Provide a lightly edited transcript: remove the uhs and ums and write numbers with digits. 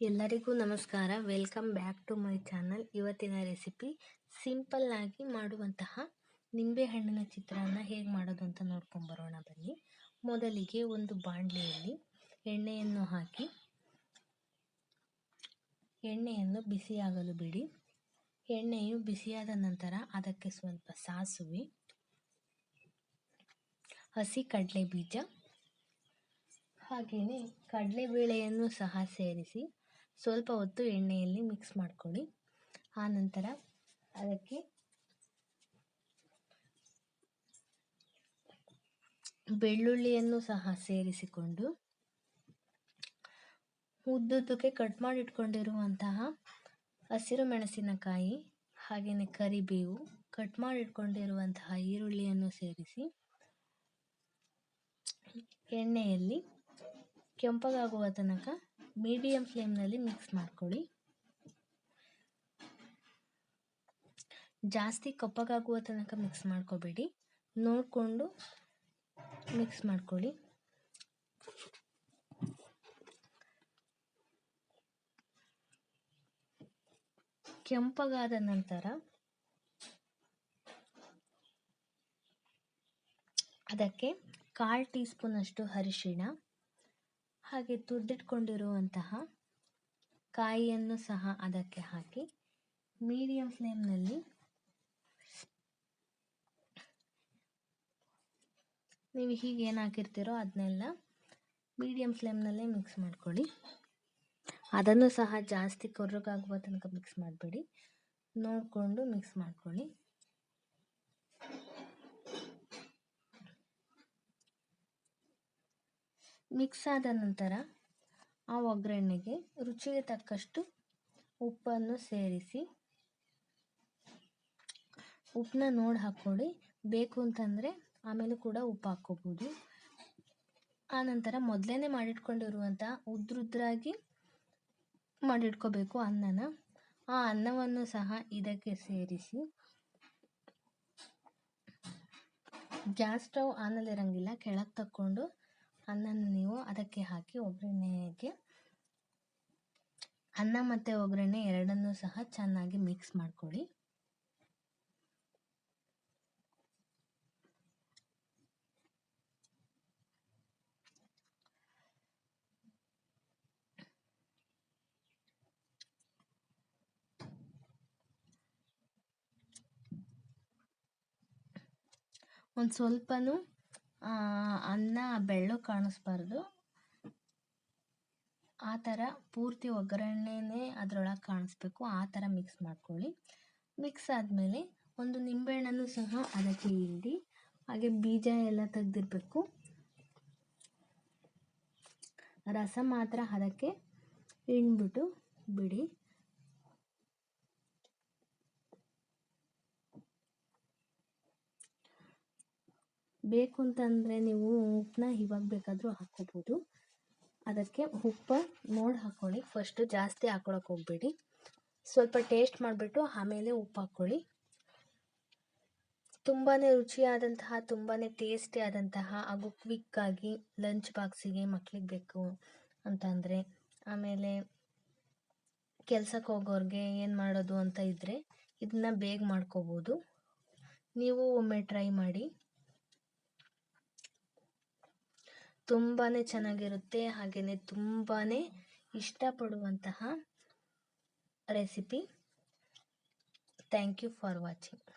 ಎಲ್ಲರಿಗೂ ನಮಸ್ಕಾರ. Welcome back to my channel. ಇವತ್ತಿನ ರೆಸಿಪಿ ಸಿಂಪಲ್ ಆಗಿ ಮಾಡುವಂತಹ ನಿಂಬೆಹಣ್ಣಿನ ಚಿತ್ರಾನ್ನ ಹೇಗೆ ಮಾಡೋದು ಅಂತ ನೋಡ್ಕೊಂಬರೋಣ ಬನ್ನಿ. ಮೊದಲಿಗೆ ಒಂದು ಬಾಣಲೆಯಲ್ಲಿ ಎಣ್ಣೆಯನ್ನು ಹಾಕಿ ಎಣ್ಣೆಯನ್ನು ಬಿಸಿಯಾಗಲು ಬಿಡಿ. ಎಣ್ಣೆಯು ಬಿಸಿಯಾದ ನಂತರ ಅದಕ್ಕೆ ಸ್ವಲ್ಪ ಸಾಸಿವೆ, ಹಸಿ ಕಡಲೆ ಬೀಜ ಹಾಗೆಯೇ ಕಡಲೆಬೇಳೆಯನ್ನು ಸಹ ಸೇರಿಸಿ ಸ್ವಲ್ಪ ಹೊತ್ತು ಎಣ್ಣೆಯಲ್ಲಿ ಮಿಕ್ಸ್ ಮಾಡ್ಕೊಳ್ಳಿ. ಆನಂತರ ಅದಕ್ಕೆ ಬೆಳ್ಳುಳ್ಳಿಯನ್ನು ಸಹ ಸೇರಿಸಿಕೊಂಡು ಉದ್ದುದ್ದಕ್ಕೆ ಕಟ್ ಮಾಡಿಟ್ಕೊಂಡಿರುವಂತಹ ಹಸಿರು ಮೆಣಸಿನಕಾಯಿ ಹಾಗೆಯೇ ಕರಿಬೇವು, ಕಟ್ ಮಾಡಿಟ್ಕೊಂಡಿರುವಂತಹ ಈರುಳ್ಳಿಯನ್ನು ಸೇರಿಸಿ ಎಣ್ಣೆಯಲ್ಲಿ ಕೆಂಪಗಾಗುವ ತನಕ ಮೀಡಿಯಂ ಫ್ಲೇಮ್ನಲ್ಲಿ ಮಿಕ್ಸ್ ಮಾಡ್ಕೊಳ್ಳಿ. ಜಾಸ್ತಿ ಕಪ್ಪಗಾಗುವ ತನಕ ಮಿಕ್ಸ್ ಮಾಡ್ಕೋಬೇಡಿ, ನೋಡಿಕೊಂಡು ಮಿಕ್ಸ್ ಮಾಡ್ಕೊಳ್ಳಿ. ಕೆಂಪಗಾದ ನಂತರ ಅದಕ್ಕೆ 1/4 ಟೀ ಸ್ಪೂನಷ್ಟು ಅರಿಶಿಣ ಹಾಗೆ ತುರಿದಿಟ್ಕೊಂಡಿರುವಂತಹ ಕಾಯಿಯನ್ನು ಸಹ ಅದಕ್ಕೆ ಹಾಕಿ ಮೀಡಿಯಂ ಫ್ಲೇಮ್ನಲ್ಲಿ ನೀವು ಹೀಗೆ ಏನು ಹಾಕಿರ್ತೀರೋ ಅದನ್ನೆಲ್ಲ ಮೀಡಿಯಂ ಫ್ಲೇಮ್ನಲ್ಲೇ ಮಿಕ್ಸ್ ಮಾಡ್ಕೊಳ್ಳಿ. ಅದನ್ನು ಸಹ ಜಾಸ್ತಿ ಕರ್ರಗಾಗುವ ತನಕ ಮಿಕ್ಸ್ ಮಾಡಬೇಡಿ, ನೋಡಿಕೊಂಡು ಮಿಕ್ಸ್ ಮಾಡ್ಕೊಳ್ಳಿ. ಮಿಕ್ಸ್ ಆದ ನಂತರ ಆ ಒಗ್ಗರಣೆಗೆ ರುಚಿಗೆ ತಕ್ಕಷ್ಟು ಉಪ್ಪನ್ನು ಸೇರಿಸಿ ಉಪ್ಪನ್ನ ನೋಡಿ ಹಾಕ್ಕೊಳ್ಳಿ. ಬೇಕು ಅಂತಂದರೆ ಆಮೇಲೆ ಕೂಡ ಉಪ್ಪು ಹಾಕ್ಕೋಬೋದು. ಆನಂತರ ಮೊದಲೇ ಮಾಡಿಟ್ಕೊಂಡಿರುವಂಥ ಉದ್ರುದ್ರಾಗಿ ಮಾಡಿಟ್ಕೋಬೇಕು ಅನ್ನನ. ಆ ಅನ್ನವನ್ನು ಸಹ ಇದಕ್ಕೆ ಸೇರಿಸಿ ಗ್ಯಾಸ್ ಸ್ಟವ್ ಆನಲ್ಲಿರಂಗಿಲ್ಲ, ಕೆಳಗೆ ತಕ್ಕೊಂಡು ಅನ್ನನ ನೀವು ಅದಕ್ಕೆ ಹಾಕಿ ಒಗ್ಗರಣೆಗೆ ಅನ್ನ ಮತ್ತು ಒಗ್ಗರಣೆ ಎರಡನ್ನೂ ಸಹ ಚೆನ್ನಾಗಿ ಮಿಕ್ಸ್ ಮಾಡ್ಕೊಳ್ಳಿ. ಒಂದು ಸ್ವಲ್ಪನೂ ಅನ್ನ ಬೆಳ್ಳು ಕಾಣಿಸ್ಬಾರ್ದು, ಆ ಥರ ಪೂರ್ತಿ ಒಗ್ಗರಣೆನೇ ಅದರೊಳಗೆ ಕಾಣಿಸ್ಬೇಕು. ಆ ಥರ ಮಿಕ್ಸ್ ಮಾಡ್ಕೊಳ್ಳಿ. ಮಿಕ್ಸ್ ಆದಮೇಲೆ ಒಂದು ನಿಂಬೆಹಣ್ಣನ್ನು ಸಹ ಅದಕ್ಕೆ ಹಿಂಡಿ ಹಾಗೆ ಬೀಜ ಎಲ್ಲ ತೆಗೆದಿರಬೇಕು. ರಸ ಮಾತ್ರ ಅದಕ್ಕೆ ಹಿಂಡ್ಬಿಟ್ಟು ಬಿಡಿ. ಬೇಕು ಅಂತಂದರೆ ನೀವು ಉಪ್ಪನ್ನ ಇವಾಗ ಬೇಕಾದರೂ ಹಾಕ್ಕೋಬೋದು. ಅದಕ್ಕೆ ಉಪ್ಪು ನೋಡಿ ಹಾಕ್ಕೊಳ್ಳಿ. ಫಸ್ಟು ಜಾಸ್ತಿ ಹಾಕ್ಕೊಳಕ್ಕೆ ಹೋಗಬೇಡಿ, ಸ್ವಲ್ಪ ಟೇಸ್ಟ್ ಮಾಡಿಬಿಟ್ಟು ಆಮೇಲೆ ಉಪ್ಪು ಹಾಕ್ಕೊಳ್ಳಿ. ತುಂಬಾ ರುಚಿಯಾದಂತಹ ತುಂಬಾ ಟೇಸ್ಟಿ ಆದಂತಹ ಹಾಗೂ ಕ್ವಿಕ್ಕಾಗಿ ಲಂಚ್ ಬಾಕ್ಸಿಗೆ ಮಕ್ಕಳಿಗೆ ಬೇಕು ಅಂತಂದರೆ, ಆಮೇಲೆ ಕೆಲಸಕ್ಕೆ ಹೋಗೋರಿಗೆ ಏನು ಮಾಡೋದು ಅಂತ ಇದ್ದರೆ ಇದನ್ನ ಬೇಗ ಮಾಡ್ಕೋಬೋದು. ನೀವು ಒಮ್ಮೆ ಟ್ರೈ ಮಾಡಿ, ತುಂಬಾ ಚೆನ್ನಾಗಿರುತ್ತೆ. ಹಾಗೆಯೇ ತುಂಬಾ ಇಷ್ಟಪಡುವಂತಹ recipe. Thank you for watching.